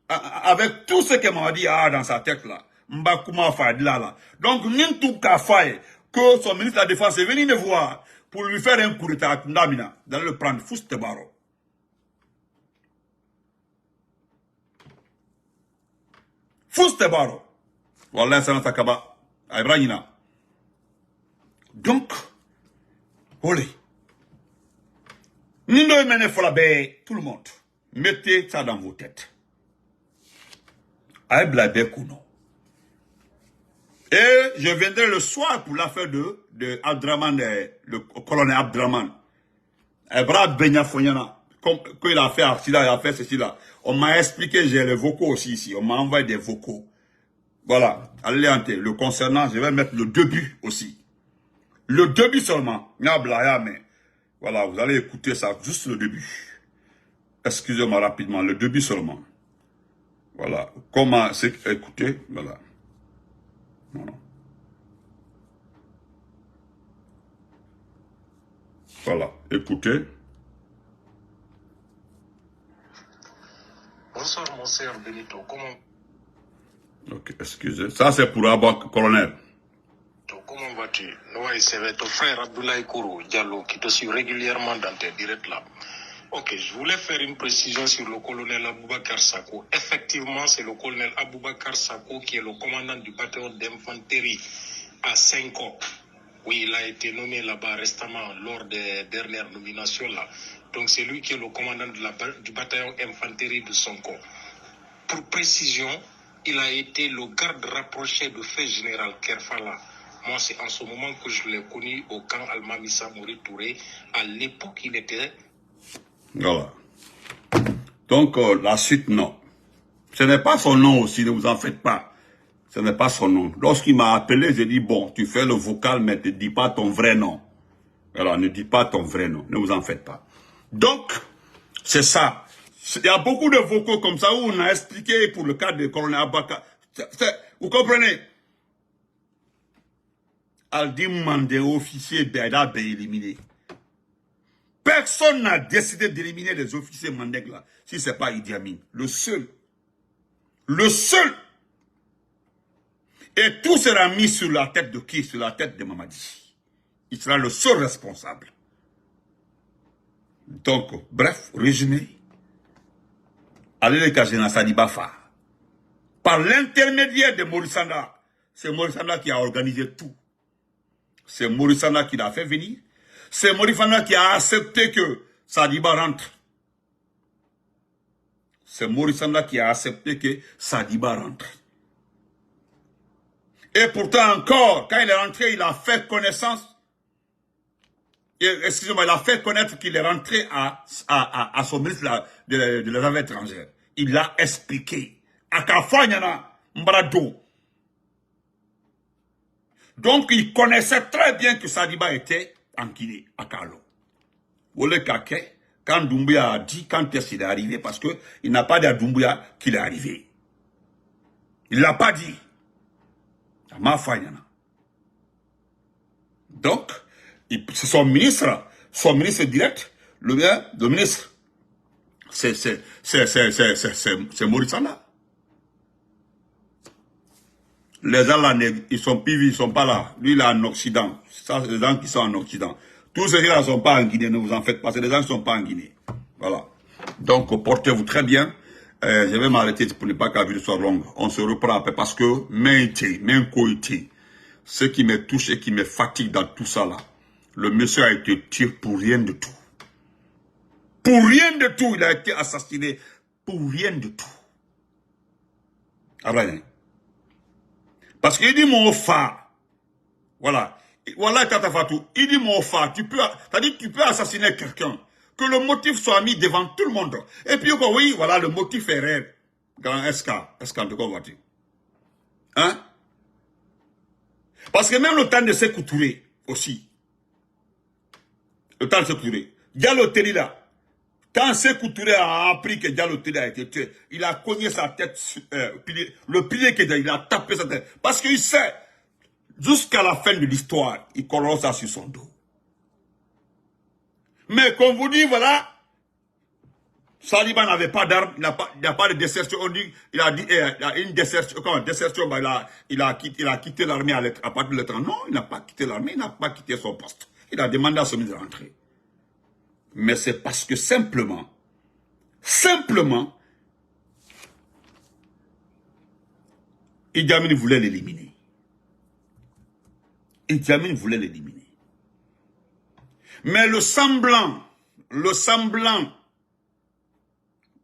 avec tout ce que Mamadi a dans sa tête là, donc, n'importe quoi fait que son ministre de la Défense est venu me voir pour lui faire un coup d'état à Tundamina, d'aller le prendre, Fouste Baro. Fouste Baro. Wallah, ça n'a pas kaba. Ibrahima. Donc, olé. Nindo mene folabe, tout le monde. Mettez ça dans vos têtes. Aïblabe Kouno. Et je viendrai le soir pour l'affaire de Abdraman, le colonel Abdraman. Ebra Benya Fonyana. Quand il a fait accident, il a fait ceci là. On m'a expliqué, j'ai les vocaux aussi ici. On m'a envoyé des vocaux. Voilà. Allez, le concernant, je vais mettre le début aussi. Le début seulement. Mais voilà, vous allez écouter ça, juste le début. Excusez-moi rapidement, le début seulement. Voilà. Comment c'est écouter, voilà. Voilà. Voilà, écoutez. Bonsoir, mon cher Benito. Comment... Ok, excusez. Ça, c'est pour Abba, colonel. Comment vas-tu? Oui, c'est ton frère Abdoulaye Kourou Diallo qui te suit régulièrement dans tes directs là. Ok, je voulais faire une précision sur le colonel Aboubakar Sako. Effectivement, c'est le colonel Aboubakar Sako qui est le commandant du bataillon d'infanterie à Senko. Oui, il a été nommé là-bas récemment lors des dernières nominations là. Donc c'est lui qui est le commandant du bataillon infanterie de Sonko. Pour précision, il a été le garde rapproché de feu général Kerfala. Moi, c'est en ce moment que je l'ai connu au camp Almamissa Mori Touré. À l'époque, il était... Voilà. Donc, la suite, non. Ce n'est pas son nom aussi, ne vous en faites pas. Ce n'est pas son nom. Lorsqu'il m'a appelé, j'ai dit, bon, tu fais le vocal, mais ne dis pas ton vrai nom. Alors, ne dis pas ton vrai nom, ne vous en faites pas. Donc, c'est ça. Il y a beaucoup de vocaux comme ça où on a expliqué pour le cas de colonel Abaka. Vous comprenez? Aldi Mandé, officier Beda, éliminé. Personne n'a décidé d'éliminer les officiers Mandek là, si ce n'est pas Idi Amin. Le seul. Le seul. Et tout sera mis sur la tête de qui? Sur la tête de Mamadi. Il sera le seul responsable. Donc, bref, résumé. Allez Kajena Sadibafa. Par l'intermédiaire de Morissanda. C'est Morissanda qui a organisé tout. C'est Morissanda qui l'a fait venir. C'est Morissanda qui a accepté que Sadiba rentre. C'est Morissanda qui a accepté que Sadiba rentre. Et pourtant encore, quand il est rentré, il a fait connaissance. Excusez-moi, il a fait connaître qu'il est rentré à son ministre de les Affaires étrangères. Il l'a expliqué. À Kafanyana, Mbrado. Donc, il connaissait très bien que Sadiba était en Guinée, à Kalo. Wole Kake, quand Doumbouya a dit, quand est-ce qu'il est arrivé, parce qu'il n'a pas dit à Doumbouya qu'il est arrivé. Il ne l'a pas dit. Donc, c'est son ministre direct, le ministre, c'est Morissanda. Les gens là, ils sont pivés, ils sont pas là. Lui, il est en Occident. Ça, c'est les gens qui sont en Occident. Tous ceux qui ne sont pas en Guinée, ne vous en faites pas. C'est des gens qui ne sont pas en Guinée. Voilà. Donc, portez-vous très bien. Je vais m'arrêter pour ne pas que la vidéo soit longue. On se reprend après parce que, même coïté, ce qui me touche et qui me fatigue dans tout ça là, le monsieur a été tué pour rien de tout. Pour rien de tout, il a été assassiné pour rien de tout. Abraham. Parce qu'il dit mon fa. Voilà. Voilà, Tata Fatou. Il dit mon fa. Tu peux assassiner quelqu'un. Que le motif soit mis devant tout le monde. Et puis, oui, voilà, le motif est réel. Grand SK. SK, de quoi vois-tu? Hein? Parce que même le temps de Sékou Touré, aussi. Le temps de Sékou Touré. Diallo Teli là. Quand Sékou Touré a appris que Diallo Teli a été tué, il a cogné sa tête, le pilier qu'il a tapé sa tête. Parce qu'il sait, jusqu'à la fin de l'histoire, il collera ça sur son dos. Mais comme vous dit, voilà, Saliba n'avait pas d'armes, il n'a pas de désertion. On dit, il a dit, il a une désertion, bah, il a quitté l'armée à partir de l'étranger. Non, il n'a pas quitté l'armée, il n'a pas quitté son poste. Il a demandé à son ministre de rentrer. Mais c'est parce que simplement, Idi Amin voulait l'éliminer. Idi Amin voulait l'éliminer. Mais le semblant,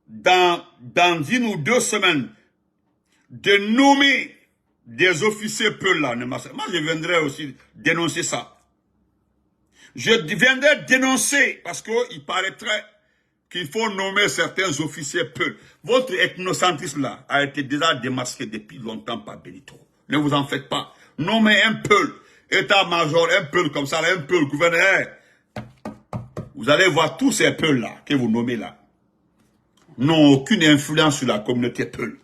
dans 1 ou 2 semaines, de nommer des officiers Peul là, moi je viendrai aussi dénoncer ça. Je viendrai dénoncer, parce qu'il paraîtrait qu'il faut nommer certains officiers Peul. Votre ethnocentrisme là a été déjà démasqué depuis longtemps par Benito. Ne vous en faites pas. Nommez un Peul, état-major, un Peul comme ça, un Peul gouverneur. Vous allez voir tous ces Peuls là, que vous nommez là, n'ont aucune influence sur la communauté Peul.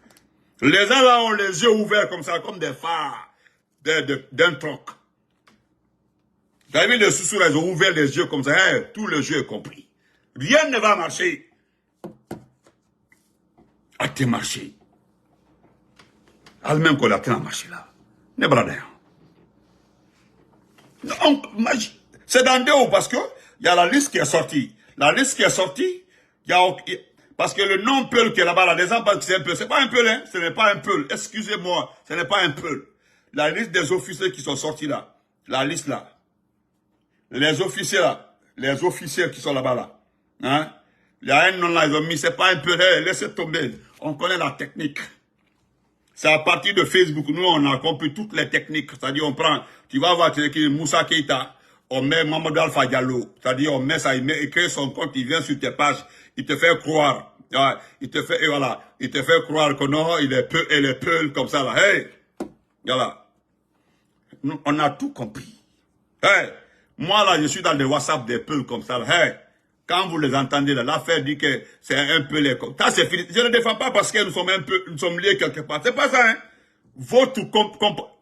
Les gens là ont les yeux ouverts comme ça, comme des phares d'un troc. Vous avez vu les sous ils ont ouvert les yeux comme ça, tout le jeu est compris. Rien ne va marcher. A te marché. Al-même qu'on a marché là. Ne bradin. Donc, c'est dans deux parce que il y a la liste qui est sortie. La liste qui est sortie, Parce que le nom Peul qui est là-bas, là, les gens pensent que c'est un Peul. C'est pas un Peul, hein. Ce n'est pas un Peul. Excusez-moi, ce n'est pas un Peul. La liste des officiers qui sont sortis là. La liste là. Les officiers là. Les officiers qui sont là-bas là. Hein? Il y a un nom là, ils ont mis, c'est pas un Peul. Hey, laissez tomber. On connaît la technique. C'est à partir de Facebook, nous, on a compris toutes les techniques. C'est-à-dire, on prend, tu vas voir, tu écris Moussa Keita, on met Mamadou Alpha Diallo. C'est-à-dire, on met ça, il crée son compte, il vient sur tes pages, il te fait croire. Ouais, il te fait, et voilà, il te fait croire que non, il est Peul comme ça, là. Hey! Voilà. Nous, on a tout compris. Hey! Moi, là, je suis dans des WhatsApp des Peuls comme ça, là. Hey! Quand vous les entendez, là, l'affaire dit que c'est un peu les... Ça, c'est fini. Je ne défends pas parce que nous sommes liés quelque part. C'est pas ça, hein. Votre comportement,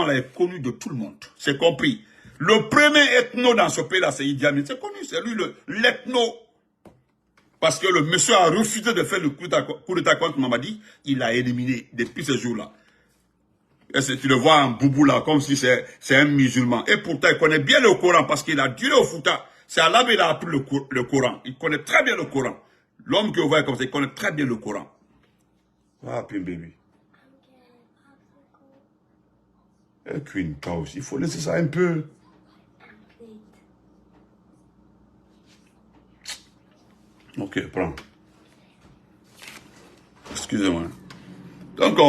là, est connu de tout le monde. C'est compris. Le premier ethno dans ce pays-là, c'est Idi Amin. C'est connu. C'est lui, l'ethno. Parce que le monsieur a refusé de faire le coup d'état contre Mamadi. Il l'a éliminé depuis ce jour-là. Et tu le vois en boubou, là, comme si c'est un musulman. Et pourtant, il connaît bien le Coran parce qu'il a duré au Fouta. C'est à là qu'il a appris le Coran. Il connaît très bien le Coran. L'homme que vous voyez comme ça, il connaît très bien le Coran. Ah, puis baby. Et Queen Cow aussi, il faut laisser ça un peu. Ok, prends. Excusez-moi. Donc,